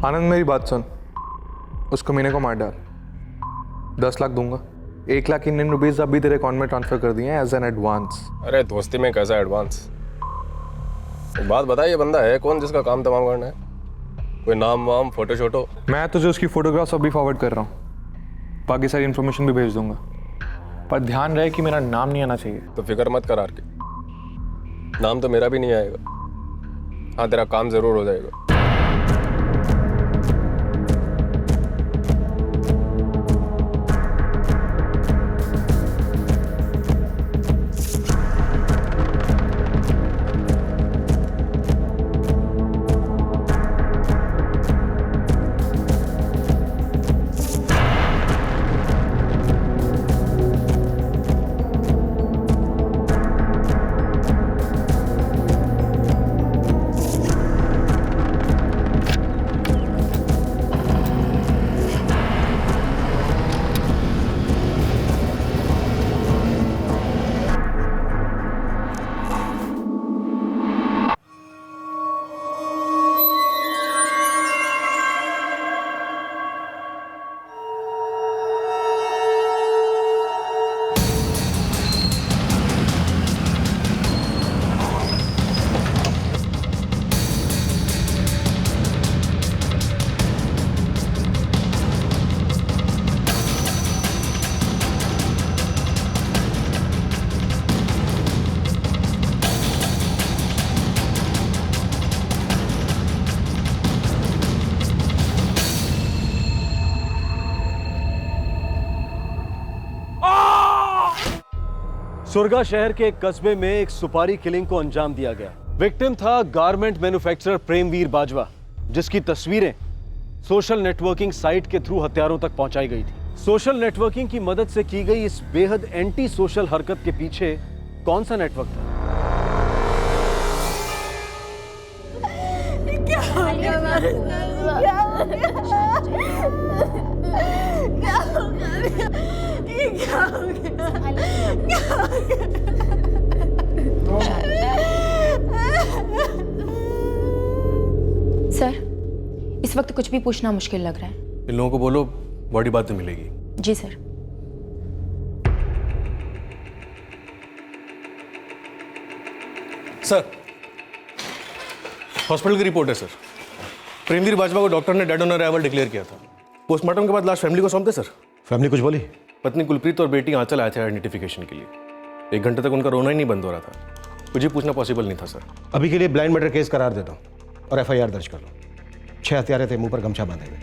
आनंद मेरी बात सुन, उस कमीने को मार डाल। 10 लाख दूंगा। 1 लाख इंडियन रुपीज अभी तेरे अकाउंट में ट्रांसफर कर दिए हैं एज एन एडवांस। अरे दोस्ती में कैसा एडवांस? एक बात बता, ये बंदा है कौन जिसका काम तमाम करना है? कोई नाम वाम फोटो शोटो? मैं तुझे उसकी फोटोग्राफ्स अभी फॉरवर्ड कर रहा हूँ, बाकी सारी इन्फॉर्मेशन भी भेज दूंगा, पर ध्यान रहे कि मेरा नाम नहीं आना चाहिए। तो फिक्र मत कर आरके, नाम तो मेरा भी नहीं आएगा। हाँ, तेरा काम जरूर हो जाएगा। सुरगा शहर के एक कस्बे में एक सुपारी किलिंग को अंजाम दिया गया। विक्टिम था गारमेंट मैन्युफैक्चरर प्रेमवीर बाजवा, जिसकी तस्वीरें सोशल नेटवर्किंग साइट के थ्रू हत्यारों तक पहुंचाई गई थी। सोशल नेटवर्किंग की मदद से की गई इस बेहद एंटी सोशल हरकत के पीछे कौन सा नेटवर्क था? सर, इस वक्त कुछ भी पूछना मुश्किल लग रहा है। इन लोगों को बोलो बॉडी बाद में मिलेगी। जी सर। सर, हॉस्पिटल की रिपोर्ट है सर। प्रेमवीर बाजवा को डॉक्टर ने डेड ऑन अराइवल डिक्लेयर किया था। पोस्टमार्टम के बाद लाश फैमिली को सौंपते सर। फैमिली कुछ बोली? पत्नी कुलप्रीत और बेटी आंचल आए थे आइडेंटिफिकेशन के लिए। 1 घंटे तक उनका रोना ही नहीं बंद हो रहा था। मुझे पूछना पॉसिबल नहीं था सर। अभी के लिए ब्लाइंड मर्डर केस करार देता हूँ और FIR दर्ज कर लो। 6 हत्यारे थे, मुंह पर गमछा बांधे हुए,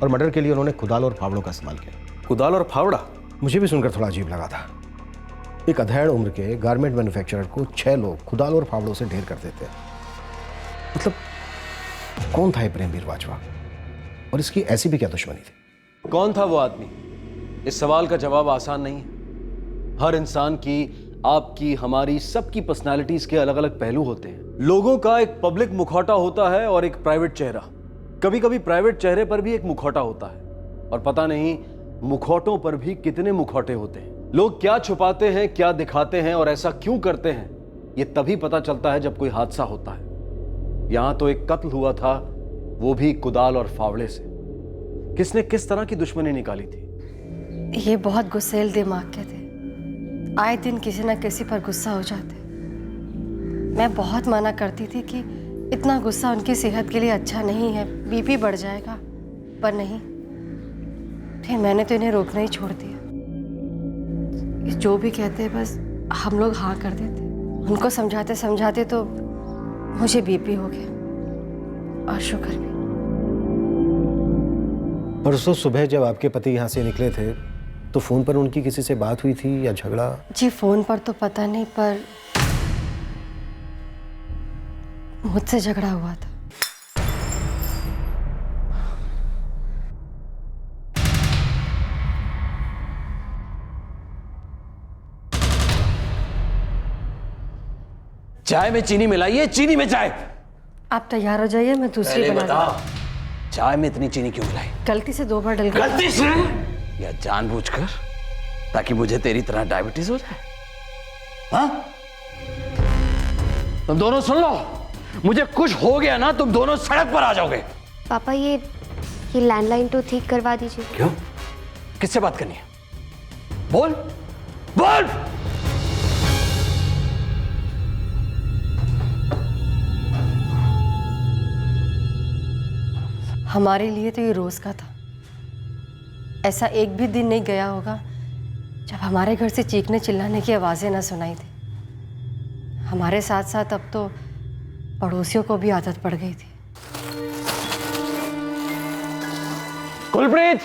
और मर्डर के लिए उन्होंने कुदाल और फावड़ों का इस्तेमाल किया। कुदाल और फावड़ा? मुझे भी सुनकर थोड़ा अजीब लगा था। एक अधेड़ उम्र के गारमेंट मैन्युफैक्चरर को 6 लोग कुदाल और फावड़ों से ढेर कर देते। मतलब कौन था ये प्रेमवीर बाजवा, और इसकी ऐसी भी क्या दुश्मनी थी? कौन था वो आदमी? इस सवाल का जवाब आसान नहीं है। हर इंसान की, आपकी, हमारी, सबकी पर्सनालिटीज के अलग अलग पहलू होते हैं। लोगों का एक पब्लिक मुखौटा होता है और एक प्राइवेट चेहरा। कभी कभी प्राइवेट चेहरे पर भी एक मुखौटा होता है, और पता नहीं मुखौटों पर भी कितने मुखौटे होते हैं। लोग क्या छुपाते हैं, क्या दिखाते हैं और ऐसा क्यों करते हैं, ये तभी पता चलता है जब कोई हादसा होता है। यहां तो एक कत्ल हुआ था, वो भी कुदाल और फावड़े से। किसने किस तरह की दुश्मनी निकाली थी? ये बहुत गुस्सैल दिमाग के थे। आए दिन किसी न किसी पर गुस्सा हो जाते। मैं बहुत मना करती थी कि इतना गुस्सा उनकी सेहत के लिए अच्छा नहीं है, BP बढ़ जाएगा, पर नहीं। फिर मैंने तो इन्हें रोकना ही छोड़ दिया। जो भी कहते बस हम लोग हाँ कर देते। उनको समझाते समझाते तो मुझे BP हो गया, और शुगर भी। परसों सुबह जब आपके पति यहाँ से निकले थे तो फोन पर उनकी किसी से बात हुई थी या झगड़ा? जी फोन पर तो पता नहीं, पर मुझसे झगड़ा हुआ था। चाय में चीनी मिलाइए, चीनी में चाय। आप तैयार हो जाइए, मैं दूसरी बना बता, चाय में इतनी चीनी क्यों मिलाई? गलती से 2 बार डल गई। गलती से या जानबूझकर, ताकि मुझे तेरी तरह डायबिटीज हो जाए? हाँ? तुम दोनों सुन लो, मुझे कुछ हो गया ना, तुम दोनों सड़क पर आ जाओगे। पापा, ये ये लैंडलाइन तो ठीक करवा दीजिए। क्यों? किससे बात करनी है? बोल बोल। हमारे लिए तो ये रोज का था। ऐसा एक भी दिन नहीं गया होगा जब हमारे घर से चीखने चिल्लाने की आवाजें ना सुनाई थी। हमारे साथ साथ अब तो पड़ोसियों को भी आदत पड़ गई थी। कुलप्रीत,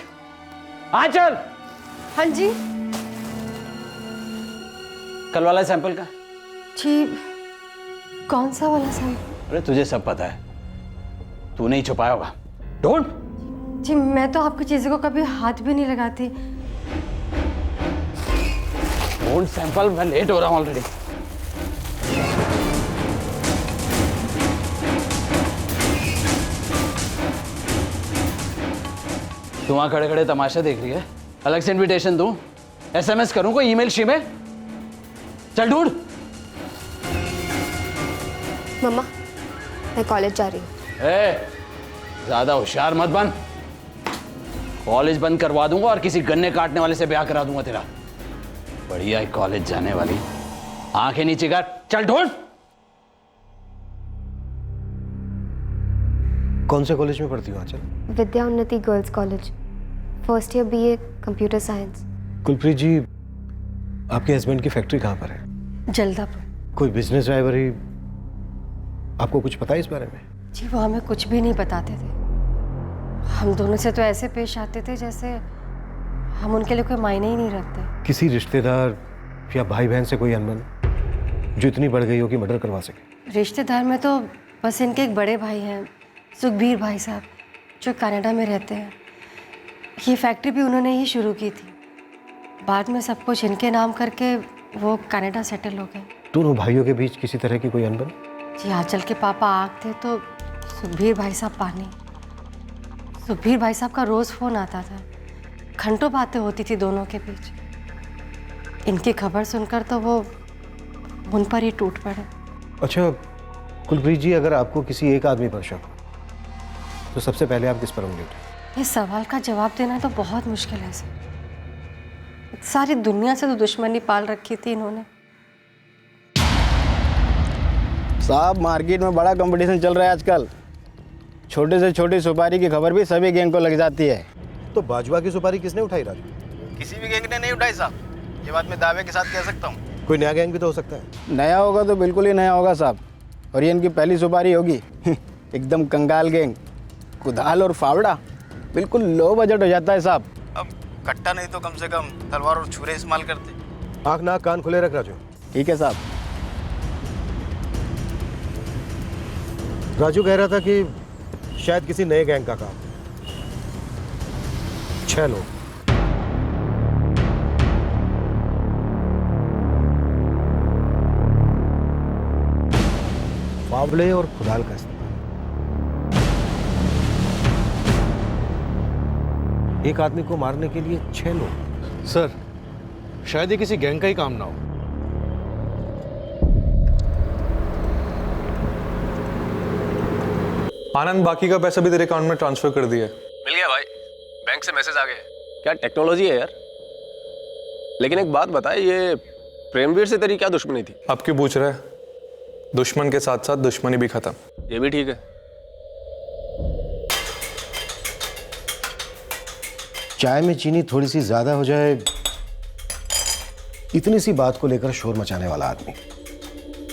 आ चल। हाँ जी। कल वाला सैंपल का? जी, कौन सा वाला सैंपल? अरे तुझे सब पता है, तू नहीं छुपाया होगा। डोंट। जी, मैं तो आपकी चीजों को कभी हाथ भी नहीं लगाती। डोंट सैंपल, मैं लेट हो रहा हूं ऑलरेडी। तू वहां खड़े खड़े तमाशा देख रही है? अलग से इनविटेशन दूं? SMS करूं? कोई ईमेल शीमेल? चल ढूंढ। मम्मा, मैं कॉलेज जा रही हूँ। ज्यादा होशियार मत बन। कॉलेज बंद करवा दूंगा और किसी गन्ने काटने वाले से ब्याह करा दूंगा तेरा। बढ़िया कॉलेज जाने वाली, आंखें नीचे कर। चल ढूंढ। कौन से कॉलेज में पढ़ती हो Aanchal? Vidya Unnati girls college, first year BA computer science. Kulpreet ji, आपके हस्बैंड की फैक्ट्री कहाँ पर है? जल्दापुर। कोई बिजनेस ड्राइवर ही? आपको कुछ पता है इस बारे में? जी, वो हमें कुछ भी नहीं बताते थे। हम दोनों से तो ऐसे पेश आते थे जैसे हम उनके लिए कोई मायने ही नहीं रखते। किसी रिश्तेदार या भाई बहन से कोई अनबन जो इतनी बढ़ गई हो कि मर्डर करवा सके? रिश्तेदार में तो बस इनके एक बड़े भाई हैं, सुखबीर भाई साहब, जो कनाडा में रहते हैं। ये फैक्ट्री भी उन्होंने ही शुरू की थी। बाद में सब कुछ इनके नाम करके वो कनाडा सेटल हो गए। दोनों भाइयों के बीच किसी तरह की कोई अनबन? जी, आंचल के पापा आग थे तो सुखबीर भाई साहब पानी। सुखबीर भाई साहब का रोज़ फ़ोन आता था, घंटों बातें होती थी दोनों के बीच। इनकी खबर सुनकर तो वो उन पर ही टूट पड़े। अच्छा कुलप्रीत जी, अगर आपको किसी एक आदमी पर शक हो तो सबसे पहले आप किस पर उंगली उठाएं? इस सवाल का जवाब देना तो बहुत मुश्किल है सर। सारी दुनिया से तो दुश्मनी पाल रखी थी इन्होंने। साहब, मार्केट में बड़ा कंपटीशन चल रहा है आजकल। छोटे से छोटी सुपारी की खबर भी सभी गैंग को लग जाती है। तो बाजवा की सुपारी किसने उठाई राजू? किसी भी गैंग ने नहीं उठाई साहब, ये बात मैं दावे के साथ कह सकता हूँ। कोई नया गैंग भी तो हो सकता है। नया होगा तो बिल्कुल ही नया होगा साहब, और ये इनकी पहली सुपारी होगी। एकदम कंगाल गैंग, कुदाल और फावड़ा, बिल्कुल लो बजट हो जाता है साहब। अब कट्टा नहीं तो कम से कम तलवार और छुरे इस्तेमाल करते। आँख नाक कान खुले रख राजू। ठीक है साहब। राजू कह रहा था कि शायद किसी नए गैंग का काम। 6 लोग। फावड़े और खुदाल का इस्तेमाल। एक आदमी को मारने के लिए 6 लोग। सर, शायद ये किसी गैंग का ही काम ना हो। आनंद, बाकी का पैसा भी तेरे अकाउंट में ट्रांसफर कर दिया। मिल गया भाई, बैंक से मैसेज आ गया। क्या टेक्नोलॉजी है यार। लेकिन एक बात बता, ये प्रेमवीर से तेरी क्या दुश्मनी थी? अब क्यों पूछ रहा है? दुश्मन के साथ साथ दुश्मनी भी खत्म। ये भी ठीक है। चाय में चीनी थोड़ी सी ज्यादा हो जाए, इतनी सी बात को लेकर शोर मचाने वाला आदमी।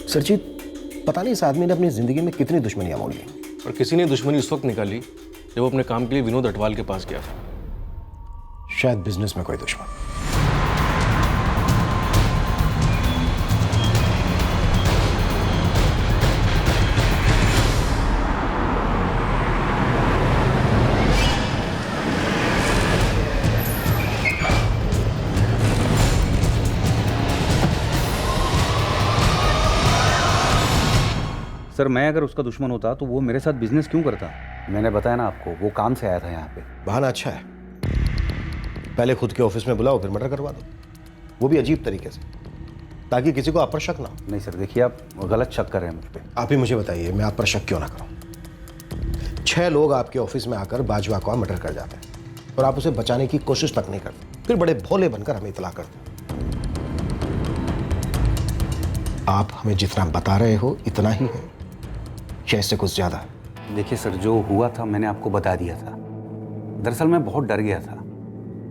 सरजीत, पता नहीं इस आदमी ने अपनी जिंदगी में कितनी दुश्मनियां मोड़ ली। और किसी ने दुश्मनी उस वक्त निकाली जब वो अपने काम के लिए विनोद अटवाल के पास गया था। शायद बिजनेस में कोई दुश्मन। सर, मैं अगर उसका दुश्मन होता तो वो मेरे साथ बिजनेस क्यों करता? मैंने बताया ना आपको, वो काम से आया था यहाँ पे। बहाना अच्छा है, पहले खुद के ऑफिस में बुलाओ फिर मर्डर करवा दो, वो भी अजीब तरीके से, ताकि किसी को आप पर शक ना हो। नहीं सर, देखिए आप गलत शक कर रहे हैं मुझ पे। आप ही मुझे बताइए, मैं आप पर शक क्यों ना करूं? 6 लोग आपके ऑफिस में आकर बाजवा का मर्डर कर जाते हैं और आप उसे बचाने की कोशिश तक नहीं करते, फिर बड़े भोले बनकर हमें इतला करते हैं। आप हमें जितना बता रहे हो इतना ही है या इससे कुछ ज्यादा? देखिए सर, जो हुआ था मैंने आपको बता दिया था। दरअसल मैं बहुत डर गया था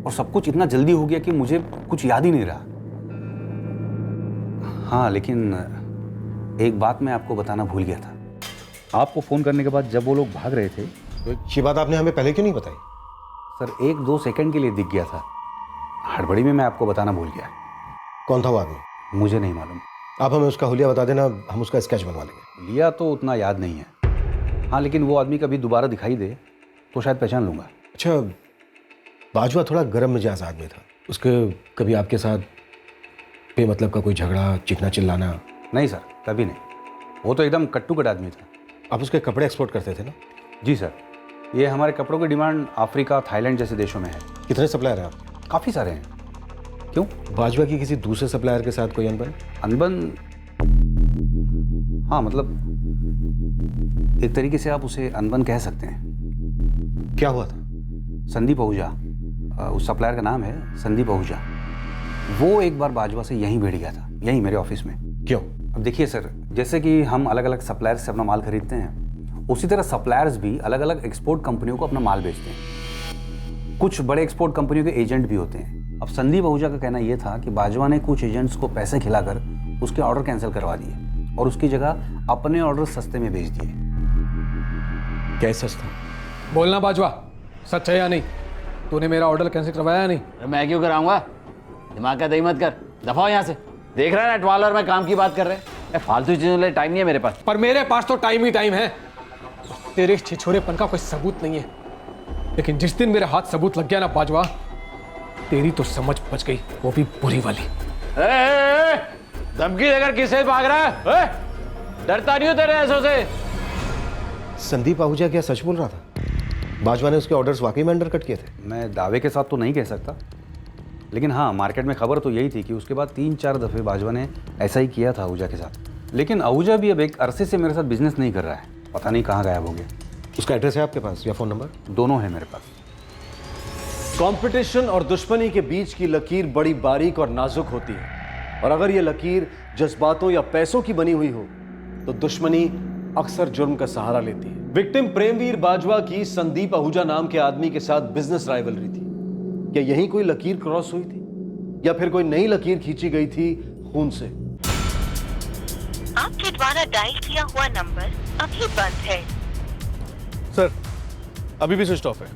और सब कुछ इतना जल्दी हो गया कि मुझे कुछ याद ही नहीं रहा। हाँ, लेकिन एक बात मैं आपको बताना भूल गया था। आपको फ़ोन करने के बाद जब वो लोग भाग रहे थे, तो ये बात आपने हमें पहले क्यों नहीं बताई? सर 1-2 सेकंड के लिए दिख गया था, हड़बड़ी में मैं आपको बताना भूल गया। कौन था वो आदमी? मुझे नहीं मालूम। आप हमें उसका हुलिया बता देना, हम उसका स्केच बनवा लेंगे। लिया तो उतना याद नहीं है। हाँ, लेकिन वो आदमी कभी दोबारा दिखाई दे तो शायद पहचान लूँगा। अच्छा, बाजवा थोड़ा गर्म मिजाज आदमी था। उसके कभी आपके साथ बेमतलब का कोई झगड़ा, चीखना चिल्लाना? नहीं सर, कभी नहीं। वो तो एकदम कट्टू कट आदमी था। आप उसके कपड़े एक्सपोर्ट करते थे ना? जी सर, ये हमारे कपड़ों की डिमांड अफ्रीका, थाईलैंड जैसे देशों में है। कितने सप्लायर हैं आपके? काफ़ी सारे हैं। क्यों? बाजवा की किसी दूसरे सप्लायर के साथ कोई अनबन? हाँ, मतलब एक तरीके से आप उसे अनबन कह सकते हैं। क्या हुआ था? संदीप आहूजा, उस सप्लायर का नाम है संदीप आहूजा। वो एक बार बाजवा से यहीं भिड़ गया था, यहीं मेरे ऑफिस में। क्यों? अब देखिए सर, जैसे कि हम अलग अलग सप्लायर से अपना माल खरीदते हैं, उसी तरह सप्लायर्स भी अलग अलग एक्सपोर्ट कंपनियों को अपना माल बेचते हैं। कुछ बड़े एक्सपोर्ट कंपनियों के एजेंट भी होते हैं। अब संदीप आहूजा का कहना यह था कि बाजवा ने कुछ एजेंट्स को पैसे खिलाकर उसके ऑर्डर कैंसिल करवा दिए और उसकी जगह अपने ऑर्डर सस्ते में बेच दिए। क्या सस्ता? बोलना बाजवा, सच है या नहीं? तूने मेरा ऑर्डर कैंसिल करवाया या नहीं? मैं क्यों कराऊंगा? दिमाग का दही मत कर, दफाओ यहाँ से। देख रहा है ना, ट्वालर में काम की बात कर रहे हैं। फालतू चीजों के लिए टाइम नहीं है मेरे पास। पर मेरे पास तो टाइम ही टाइम है। तेरे छिछोरेपन का कोई सबूत नहीं है, लेकिन जिस दिन मेरे हाथ सबूत लग गया ना बाजवा, तेरी तो समझ बच गई, वो भी बुरी वाली। धमकी देकर किससे भाग रहा है? डरता नहीं हो तेरे ऐसों से? संदीप आहूजा क्या सच बोल रहा था? बाजवा ने उसके ऑर्डर्स वाकई में अंडरकट किए थे? मैं दावे के साथ तो नहीं कह सकता, लेकिन हाँ, मार्केट में खबर तो यही थी कि उसके बाद 3-4 दफ़े बाजवा ने ऐसा ही किया था आहूजा के साथ। लेकिन आहूजा भी अब एक अरसे से मेरे साथ बिजनेस नहीं कर रहा है, पता नहीं कहाँ गायब हो गया। उसका एड्रेस है आपके पास या फ़ोन नंबर? दोनों है मेरे पास। कंपटीशन और दुश्मनी के बीच की लकीर बड़ी बारीक और नाजुक होती है, और अगर ये लकीर जज्बातों या पैसों की बनी हुई हो तो दुश्मनी अक्सर जुर्म का सहारा लेती है। विक्टिम प्रेमवीर बाजवा की संदीप आहूजा नाम के आदमी के साथ बिजनेस राइवलरी थी। क्या यहीं कोई लकीर क्रॉस हुई थी या फिर कोई नई लकीर खींची गई थी खून से? आपके द्वारा डायल किया हुआ नंबर अभी बंद है। सर, अभी भी स्विच ऑफ है।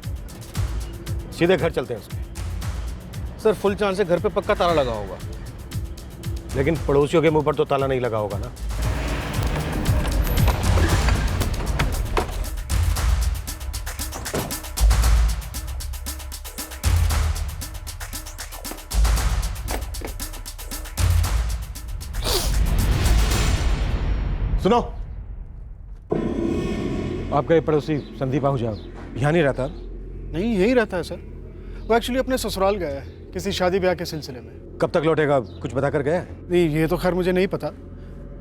सीधे घर चलते हैं उसके। सर, फुल चांस से घर पे पक्का ताला लगा होगा। लेकिन पड़ोसियों के मुंह पर तो ताला नहीं लगा होगा ना? सुनो, आपका ये पड़ोसी संदीप आहूजा यहाँ नहीं रहता? नहीं, यही रहता है सर। वो एक्चुअली अपने ससुराल गया है किसी शादी ब्याह के सिलसिले में। कब तक लौटेगा, कुछ बता कर गया? नहीं, ये तो खैर मुझे नहीं पता।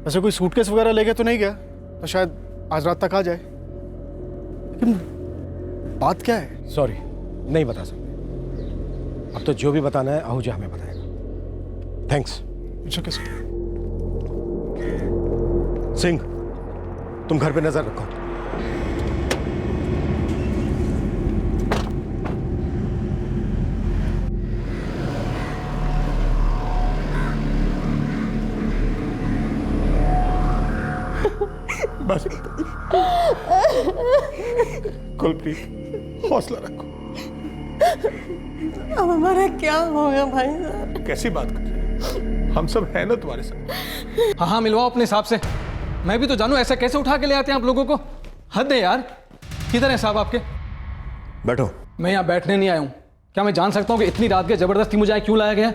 वैसे कोई सूटकेस वगैरह लेके तो नहीं गया, तो शायद आज रात तक आ जाए। लेकिन बात क्या है? सॉरी, नहीं बता सकते। अब तो जो भी बताना है आहूजा हमें बताएगा। थैंक्स। सिंह, तुम घर पे नजर रखो। बस कुलप्रीत, हौसला रखो। अब हमारा क्या होगा भाई साहब? कैसी बात कर रहे हैं? हम सब हैं ना तुम्हारे साथ। हाँ हाँ, मिलवाओ अपने हिसाब से। मैं भी तो जानूं ऐसा कैसे उठा के ले आते हैं आप लोगों को। हद है यार। किधर है साहब आपके? बैठो। मैं यहाँ बैठने नहीं आया हूँ। क्या मैं जान सकता हूँ कि इतनी रात के जबरदस्ती मुझे क्यों लाया गया?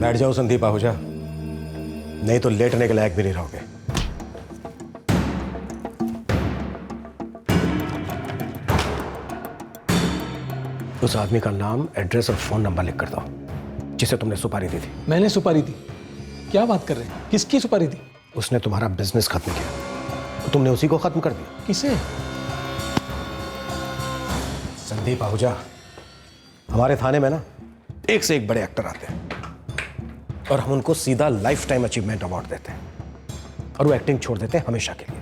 बैठ जाओ संदीप आहूजा, नहीं तो लेटने के लायक भी नहीं रहोगे। उस आदमी का नाम, एड्रेस और फोन नंबर लिख कर दो जिसे तुमने सुपारी दी थी। मैंने सुपारी दी? क्या बात कर रहे हैं? किसकी सुपारी दी? उसने तुम्हारा बिजनेस खत्म किया। तुमने उसी को खत्म कर दिया। किसे? संदीप आहूजा। हमारे थाने में ना एक से एक बड़े एक्टर आते हैं और हम उनको सीधा लाइफ टाइम अचीवमेंट अवार्ड देते हैं और वो एक्टिंग छोड़ देते हैं हमेशा के लिए।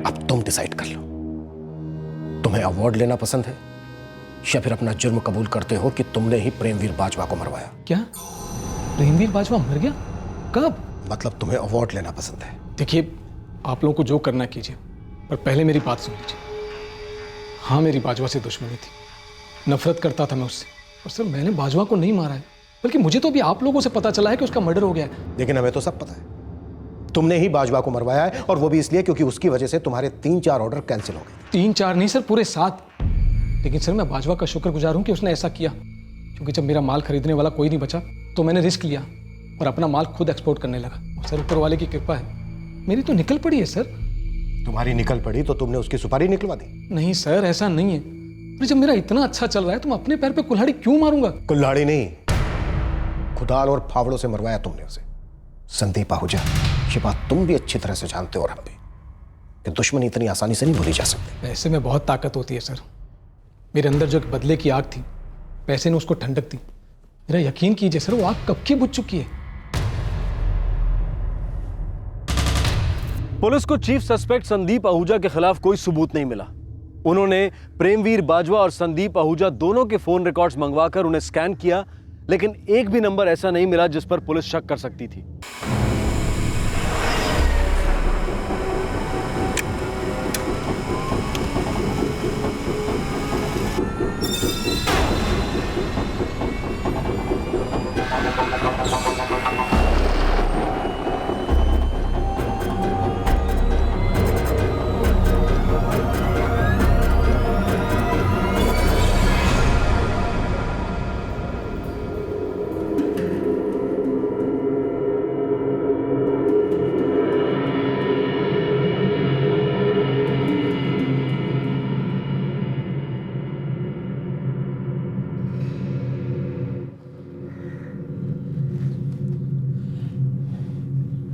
अब तुम डिसाइड कर लो, तुम्हें अवार्ड लेना पसंद है या फिर अपना जुर्म कबूल करते हो कि तुमने ही प्रेमवीर बाजवा को मरवाया। क्या? प्रेमवीर बाजवा मर गया? कब? मतलब तुम्हें अवार्ड लेना पसंद है। देखिए, आप लोगों को जो करना कीजिए, पर पहले मेरी बात सुन लीजिए। हाँ, मेरी बाजवा से दुश्मनी थी, नफरत करता था मैं उससे, और सर मैंने बाजवा को नहीं मारा है, बल्कि मुझे तो अभी आप लोगों से पता चला है कि उसका मर्डर हो गया है। लेकिन हमें तो सब पता है, तुमने ही बाजवा को मरवाया है, और वो भी इसलिए क्योंकि उसकी वजह से तुम्हारे 3-4 ऑर्डर कैंसिल हो गए। 3-4 नहीं सर, पूरे 7। लेकिन सर मैं बाजवा का शुक्रगुजार हूं कि उसने ऐसा किया, क्योंकि जब मेरा माल खरीदने वाला कोई नहीं बचा तो मैंने रिस्क लिया और अपना माल खुद एक्सपोर्ट करने लगा। और सर ऊपर वाले की कृपा है, मेरी तो निकल पड़ी है सर। तुम्हारी निकल पड़ी तो तुमने उसकी सुपारी निकलवा दी? नहीं सर, ऐसा नहीं है। अरे जब मेरा इतना अच्छा चल रहा है तो मैं अपने पैर पे कुल्हाड़ी क्यों मारूंगा? कुल्हाड़ी नहीं, खुदाल और फावड़ों से मरवाया तुमने उसे। संदीप आहूजा, ये बात तुम भी अच्छी तरह से जानते हो और हम भी, कि दुश्मनी इतनी आसानी से नहीं भूली जा सकती। पैसे में बहुत ताकत होती है सर। मेरे अंदर जो बदले की आग थी, पैसे ने उसको ठंडक दी। मेरा यकीन कीजिए सर, वो आग कब की बुझ चुकी है। पुलिस को चीफ सस्पेक्ट संदीप आहूजा के खिलाफ कोई सबूत नहीं मिला। उन्होंने प्रेमवीर बाजवा और संदीप आहूजा दोनों के फोन रिकॉर्ड्स मंगवाकर उन्हें स्कैन किया, लेकिन एक भी नंबर ऐसा नहीं मिला जिस पर पुलिस शक कर सकती थी।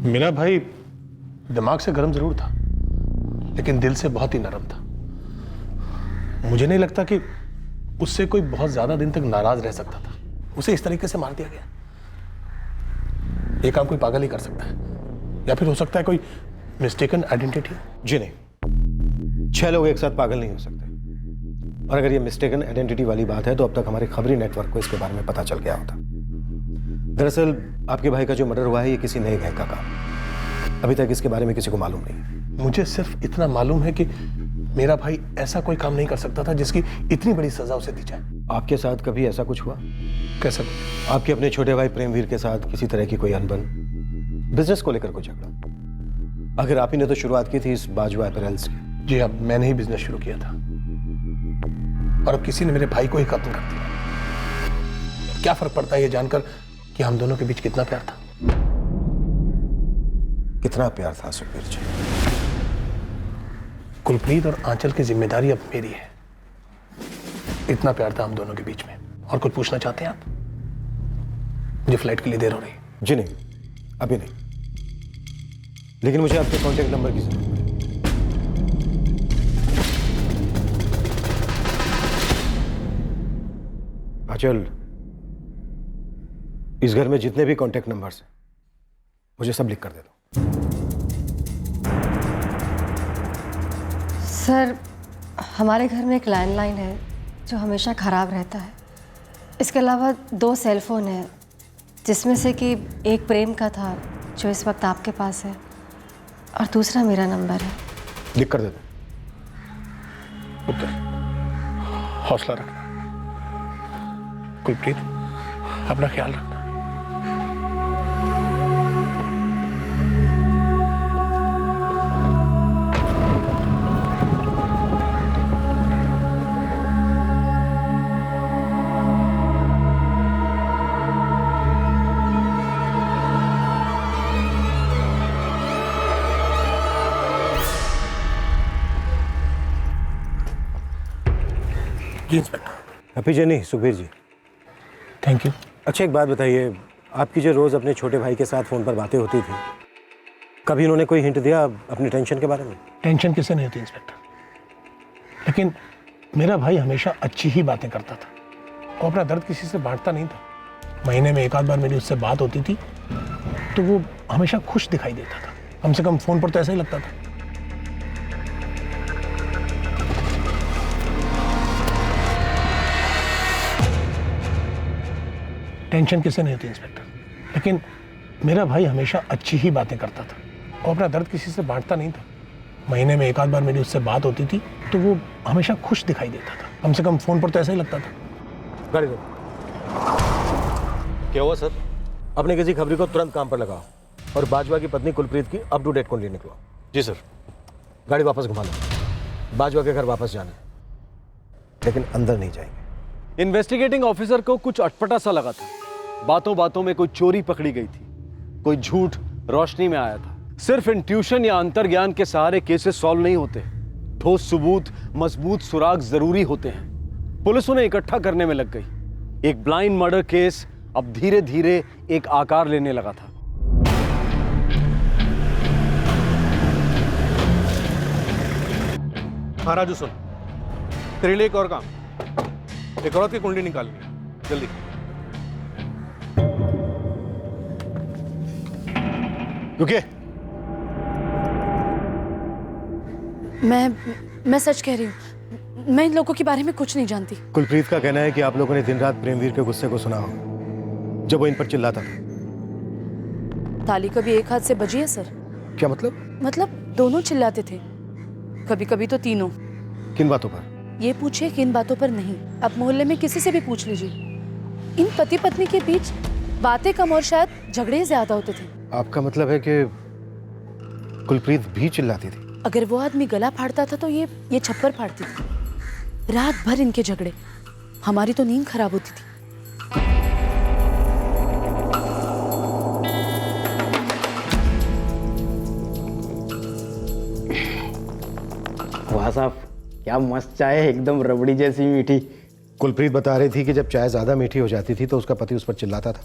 मेरा भाई दिमाग से गर्म जरूर था, लेकिन दिल से बहुत ही नरम था। मुझे नहीं लगता कि उससे कोई बहुत ज्यादा दिन तक नाराज रह सकता था। उसे इस तरीके से मार दिया गया। ये काम कोई पागल ही कर सकता है, या फिर हो सकता है कोई मिस्टेकन आइडेंटिटी। जी नहीं, 6 लोग एक साथ पागल नहीं हो सकते। और अगर ये मिस्टेकन आइडेंटिटी वाली बात है तो अब तक हमारे खबरी नेटवर्क को इसके बारे में पता चल गया होता। दरअसल आपके भाई का जो मर्डर हुआ है ये किसी नए गैंग का काम, अभी तक इसके बारे में किसी को मालूम नहीं। मुझे सिर्फ इतना मालूम है कि मेरा भाई ऐसा कोई काम नहीं कर सकता था जिसकी इतनी बड़ी सजा उसे दी जाए। आपके साथ कभी ऐसा कुछ हुआ? कैसा? आपके अपने छोटे भाई प्रेमवीर के साथ किसी तरह की कोई अनबन, बिजनेस को लेकर कोई झगड़ा? आखिर आप ही ने तो शुरुआत की थी इस बाजवा अपैरेल्स की। जी हाँ, मैंने ही बिजनेस शुरू किया था, और अब किसी ने मेरे भाई को ही खत्म कर दिया। क्या फर्क पड़ता है ये जानकर कि हम दोनों के बीच कितना प्यार था। कितना प्यार था सुखबीर जी? कुलप्रीत और आंचल की जिम्मेदारी अब मेरी है। इतना प्यार था हम दोनों के बीच में। और कुछ पूछना चाहते हैं आप? मुझे फ्लाइट के लिए देर हो रही है। जी नहीं, अभी नहीं, लेकिन मुझे आपके कॉन्टेक्ट नंबर की जरूरत है। आंचल, इस घर में जितने भी कॉन्टेक्ट नंबर्स हैं मुझे सब लिख कर दे दो। सर, हमारे घर में एक लैंडलाइन है जो हमेशा ख़राब रहता है। इसके अलावा 2 सेल फोन हैं, जिसमें से कि एक प्रेम का था जो इस वक्त आपके पास है, और दूसरा मेरा नंबर है। लिख कर दे दो। उत्तर, हौसला रखना। कुलप्रीत, अपना ख्याल रखना। जी inspector. Happy journey Sukhbir ji. Thank you. अच्छा, एक बात बताइए, आपकी जो रोज़ अपने छोटे भाई के साथ फ़ोन पर बातें होती थी, कभी उन्होंने कोई हिंट दिया अपनी टेंशन के बारे में? टेंशन किसे नहीं होती इंस्पेक्टर, लेकिन मेरा भाई हमेशा अच्छी ही बातें करता था। वो अपना दर्द किसी से बांटता नहीं था। महीने में एक आध बार मेरी उससे बात होती थी तो वो हमेशा खुश दिखाई देता था। कम से कम फोन पर तो ऐसा ही लगता था। टेंशन किसे नहीं होती इंस्पेक्टर, लेकिन मेरा भाई हमेशा अच्छी ही बातें करता था। वो अपना दर्द किसी से बांटता नहीं था। महीने में एक आध बार मेरी उससे बात होती थी तो वो हमेशा खुश दिखाई देता था। कम से कम फोन पर तो ऐसा ही लगता था। गाड़ी दो। क्या हुआ सर? अपने किसी खबरी को तुरंत काम पर लगाओ और बाजवा की पत्नी कुलप्रीत की अप टू डेट कुंडली निकलो। जी सर। गाड़ी वापस घुमा लो। बाजवा के घर वापस जाना है, लेकिन अंदर नहीं जाएंगे। इन्वेस्टिगेटिंग ऑफिसर को कुछ अटपटा सा लगा था। बातों बातों में कोई चोरी पकड़ी गई थी, कोई झूठ रोशनी में आया था। सिर्फ इंट्यूशन या अंतर्ज्ञान के सहारे केसेस सॉल्व नहीं होते। ठोस सबूत, मजबूत सुराग जरूरी होते हैं। पुलिस उन्हें इकट्ठा करने में लग गई। एक ब्लाइंड मर्डर केस अब धीरे धीरे एक आकार लेने लगा था। हाँ राजू सुन, तेरे लिए एक और काम, एक औरत की कुंडली निकालनी है, जल्दी। रुकिए। मैं सच कह रही हूँ, मैं इन लोगों के बारे में कुछ नहीं जानती। कुलप्रीत का कहना है कि आप लोगों ने दिन रात प्रेमवीर के गुस्से को सुना हो जब वो इन पर चिल्लाता था। ताली कभी एक हाथ से बजी है सर? क्या मतलब? मतलब दोनों चिल्लाते थे, कभी कभी तो तीनों। किन बातों पर? ये पूछिए किन बातों पर नहीं, अब मोहल्ले में किसी से भी पूछ लीजिए। इन पति पत्नी के बीच बातें कम और शायद झगड़े ज्यादा होते थे। आपका मतलब है कि कुलप्रीत भी चिल्लाती थी? अगर वो आदमी गला फाड़ता था तो ये छप्पर फाड़ती थी। रात भर इनके झगड़े, हमारी तो नींद खराब होती थी। वाह साहब, क्या मस्त चाय है, एकदम रबड़ी जैसी मीठी। कुलप्रीत बता रही थी कि जब चाय ज्यादा मीठी हो जाती थी तो उसका पति उस पर चिल्लाता था,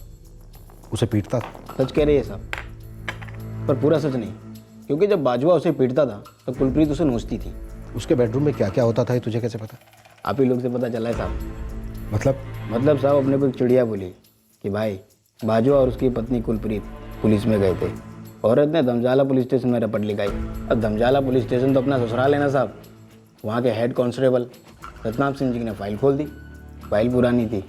उसे पीटता था। सच कह रही है साहब, पर पूरा सच नहीं, क्योंकि जब बाजवा उसे पीटता था तो कुलप्रीत उसे नोचती थी। उसके बेडरूम में क्या क्या होता था ये तुझे कैसे पता? आप ही लोग से पता चला है साहब। मतलब साहब अपने को एक चिड़िया बोली कि भाई बाजवा और उसकी पत्नी कुलप्रीत पुलिस में गए थे। औरत ने धमजाला पुलिस स्टेशन में रपट लिखाई। अब धमजाला पुलिस स्टेशन तो अपना ससुराल है ना साहब। वहाँ के हेड कांस्टेबल सतनाम सिंह जी ने फाइल खोल दी। फाइल पुरानी थी,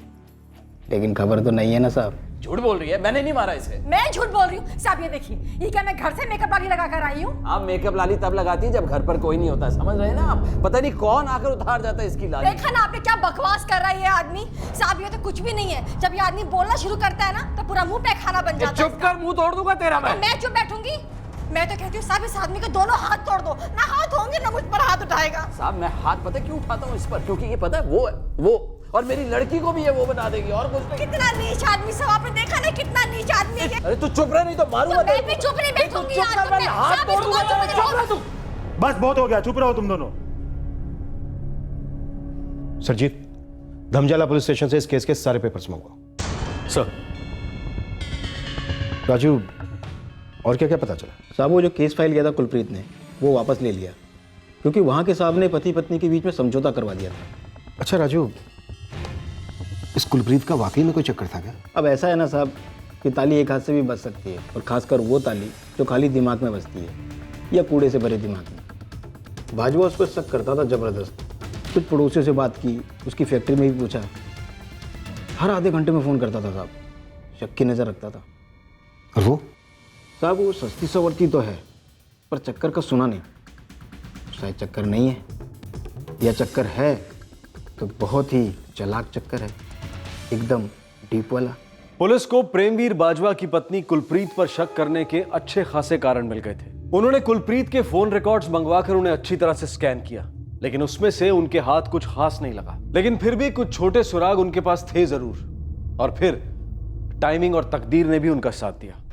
लेकिन खबर तो नहीं है ना साहब। झूठ बोल रही है, मैंने नहीं मारा इसे। मैं झूठ बोल रही हूँ साहब? ये देखिए, ये क्या मैं घर से मेकअप लाली लगा कर आई हूँ? आप मेकअप लाली तब लगाती है जब घर पर कोई नहीं होता, समझ रहे हैं ना आप? पता नहीं कौन आकर उतार जाता है इसकी लाली। देखा ना आपने क्या बकवास कर रहा है ये आदमी? साहब ये तो कुछ भी नहीं है। जब ये आदमी बोलना शुरू करता है ना तो पूरा मुंह पे खाना बन जाता है। चुप कर, मुंह तोड़ दूंगा तेरा मैं। मैं चुप बैठूंगी? मैं तो कहती हूँ साहब इस आदमी के दोनों हाथ तोड़ दो। ना हाथ होंगे ना मुझ पर हाथ उठाएगा। साहब मैं हाथ पता क्यों उठाता हूँ इस पर? क्योंकि ये पता है वो और मेरी लड़की को भी ये वो बना देगी और कुछ नहीं। कितना नीच आदमी साहब, आपने देखा ना कितना नीच आदमी है। अरे तू चुप रह, नहीं तो मारूंगा। तो मैं भी चुप नहीं बैठूंगी यार। हाथ तोड़ दूंगा। चुप रह तू। बस बहुत हो गया, चुप रहो तुम दोनों। सरजीत, धमजाला पुलिस स्टेशन से इस केस के सारे पेपर्स मंगवाओ। सर। राजू, और क्या क्या पता चला? साहब वो जो केस फाइल किया था कुलप्रीत ने, वो वापस ले लिया, क्योंकि वहाँ के साहब ने पति पत्नी के बीच में समझौता करवा दिया था। अच्छा राजू, इस कुलप्रीत का वाकई में कोई चक्कर था क्या? अब ऐसा है ना साहब कि ताली एक हाथ से भी बज सकती है, और खासकर वो ताली जो खाली दिमाग में बजती है या कूड़े से भरे दिमाग में। बाजवा उस पर शक करता था जबरदस्त। कुछ पड़ोसियों से बात की, उसकी फैक्ट्री में भी पूछा, हर आधे घंटे में फ़ोन करता था साहब, शक की नज़र रखता था। और वो साहब वो सस्ती सवरती तो है, पर चक्कर का सुना नहीं। शायद चक्कर नहीं है, या चक्कर है तो बहुत ही चालाक चक्कर है, एकदम डीप वाला। पुलिस को प्रेमवीर बाजवा की पत्नी कुलप्रीत पर शक करने के अच्छे खासे कारण मिल गए थे। उन्होंने कुलप्रीत के फोन रिकॉर्ड्स मंगवाकर उन्हें अच्छी तरह से स्कैन किया, लेकिन उसमें से उनके हाथ कुछ खास नहीं लगा। लेकिन फिर भी कुछ छोटे सुराग उनके पास थे जरूर। और फिर टाइमिंग और तकदीर ने भी उनका साथ दिया।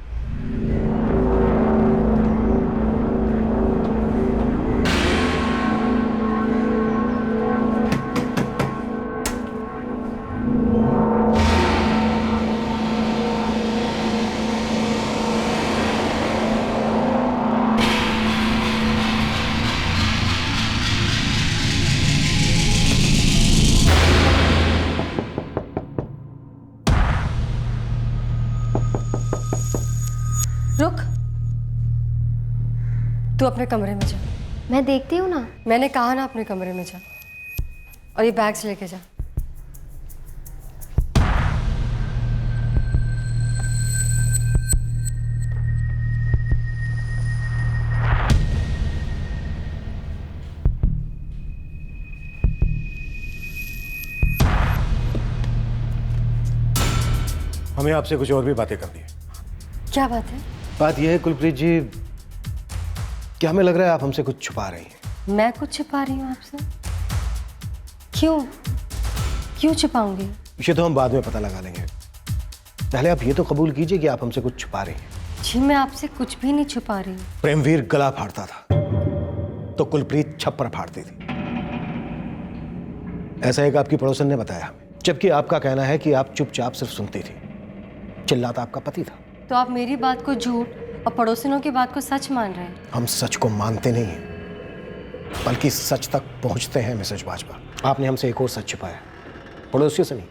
तू अपने कमरे में जा। मैं देखती हूँ ना। मैंने कहा ना अपने कमरे में जा, और ये बैग्स लेके जा। हमें आपसे कुछ और भी बातें करनी है। क्या बात है? बात यह है कुलप्रीत जी कि हमें लग रहा है आप हमसे कुछ छुपा रही हैं। मैं कुछ छुपा रही हूँ आपसे? क्यों क्यों छुपाऊंगी? ये तो हम बाद में पता लगा लेंगे। पहले आप ये तो कबूल कीजिए कि आप हमसे कुछ छुपा रही हैं। जी मैं आपसे कुछ भी नहीं छुपा रही हूँ। प्रेमवीर गला फाड़ता था तो कुलप्रीत छप्पर फाड़ती थी, ऐसा एक आपकी पड़ोसन ने बताया हमें, जबकि आपका कहना है कि आप चुपचाप सिर्फ सुनती थी। चिल्लाता आपका पति था। तो आप मेरी बात को झूठ और पड़ोसिनों की बात को सच मान रहे हैं? हम सच को मानते नहीं हैं, बल्कि सच तक पहुंचते हैं मिसेज बाजवा। आपने हमसे एक और सच छुपाया, पड़ोसियों से नहीं,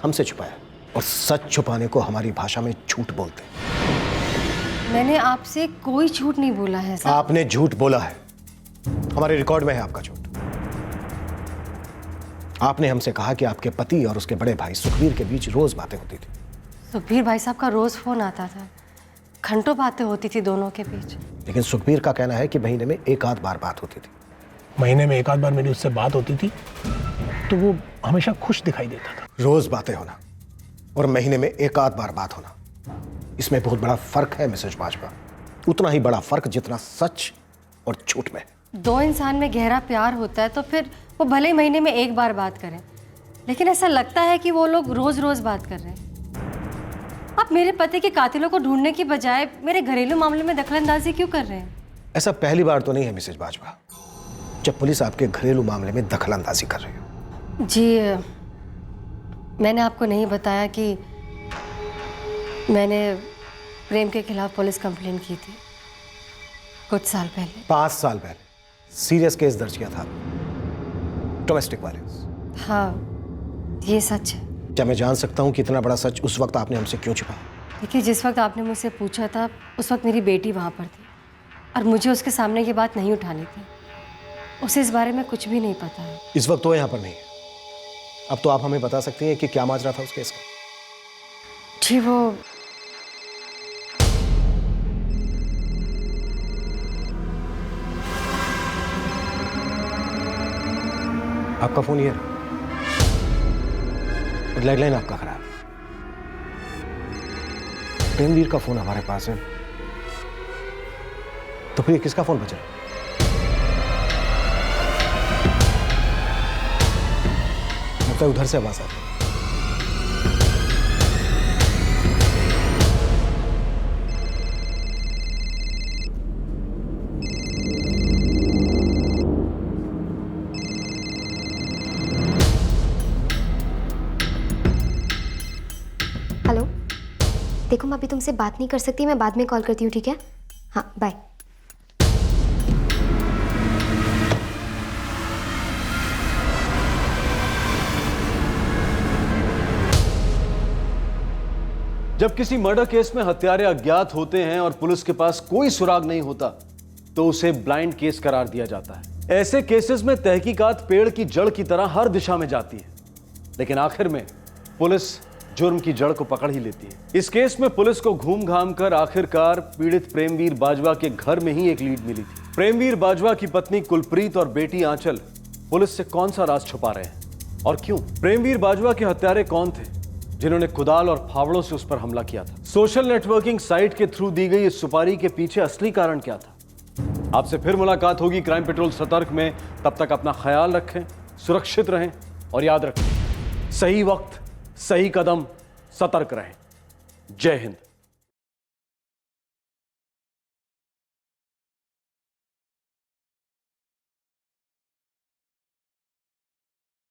हमसे छुपाया। और सच छुपाने को हमारी भाषा में झूठ बोलते हैं। मैंने आपसे कोई झूठ नहीं बोला है सर। आपने झूठ बोला है, हमारे रिकॉर्ड में है आपका झूठ। आपने हमसे कहा कि आपके पति और उसके बड़े भाई सुखबीर के बीच रोज बातें होती थी। सुखबीर भाई साहब का रोज फोन आता था, घंटों बातें होती थी दोनों के बीच। लेकिन सुखबीर का कहना है कि महीने में एक आध बार बात होती थी। महीने में एक आध बार मेरी उससे बात होती थी तो वो हमेशा खुश दिखाई देता था। रोज बातें होना और महीने में एक आध बार बात होना, इसमें बहुत बड़ा फर्क है मिसेज बाजवा। उतना ही बड़ा फर्क जितना सच और झूठ में है। दो इंसान में गहरा प्यार होता है तो फिर वो भले ही महीने में एक बार बात करें, लेकिन ऐसा लगता है कि वो लोग रोज रोज बात कर रहे हैं। आप मेरे पति के कातिलों को ढूंढने की बजाय मेरे घरेलू मामले में दखलंदाजी क्यों कर रहे हैं? ऐसा पहली बार तो नहीं है मिसेज बाजवा जब पुलिस आपके घरेलू मामले में दखलंदाजी कर रही हो। जी मैंने आपको नहीं बताया कि मैंने प्रेम के खिलाफ पुलिस कंप्लेंट की थी कुछ साल पहले। 5 साल पहले सीरियस केस दर्ज किया था, डोमेस्टिक वायलेंस। हाँ ये सच है। क्या मैं जान सकता हूँ कि इतना बड़ा सच उस वक्त आपने हमसे क्यों छुपाया? देखिए जिस वक्त आपने मुझसे पूछा था उस वक्त मेरी बेटी वहाँ पर थी और मुझे उसके सामने ये बात नहीं उठानी थी। उसे इस बारे में कुछ भी नहीं पता है। इस वक्त वो यहाँ पर नहीं है। अब तो आप हमें बता सकती हैं कि क्या माजरा था उस केस का? जी वो आपका फोन ये रहा और लैंडलाइन आपका खराब। प्रेमवीर का फोन हमारे पास है, तो फिर किसका फोन बचा? लगता है उधर से आवाज आ रही है। हेलो, देखो मैं अभी तुमसे बात नहीं कर सकती, मैं बाद में कॉल करती हूँ, ठीक है? हाँ बाय। जब किसी मर्डर केस में हत्यारे अज्ञात होते हैं और पुलिस के पास कोई सुराग नहीं होता तो उसे ब्लाइंड केस करार दिया जाता है। ऐसे केसेस में तहकीकात पेड़ की जड़ की तरह हर दिशा में जाती है, लेकिन आखिर में पुलिस जुर्म की जड़ को पकड़ ही लेती है। इस केस में पुलिस को घूम घाम कर आखिरकार पीड़ित प्रेमवीर बाजवा के घर में ही एक लीड मिली थी। प्रेमवीर बाजवा की पत्नी कुलप्रीत और बेटी आंचल पुलिस से कौन सा राज छुपा रहे हैं और क्यों? प्रेमवीर बाजवा के हत्यारे कौन थे जिन्होंने कुदाल और फावड़ों से उस पर हमला किया था? सोशल नेटवर्किंग साइट के थ्रू दी गई इस सुपारी के पीछे असली कारण क्या था? आपसे फिर मुलाकात होगी क्राइम पेट्रोल सतर्क में। तब तक अपना ख्याल रखें, सुरक्षित रहें और याद रखें, सही वक्त सही कदम, सतर्क रहें। जय हिंद।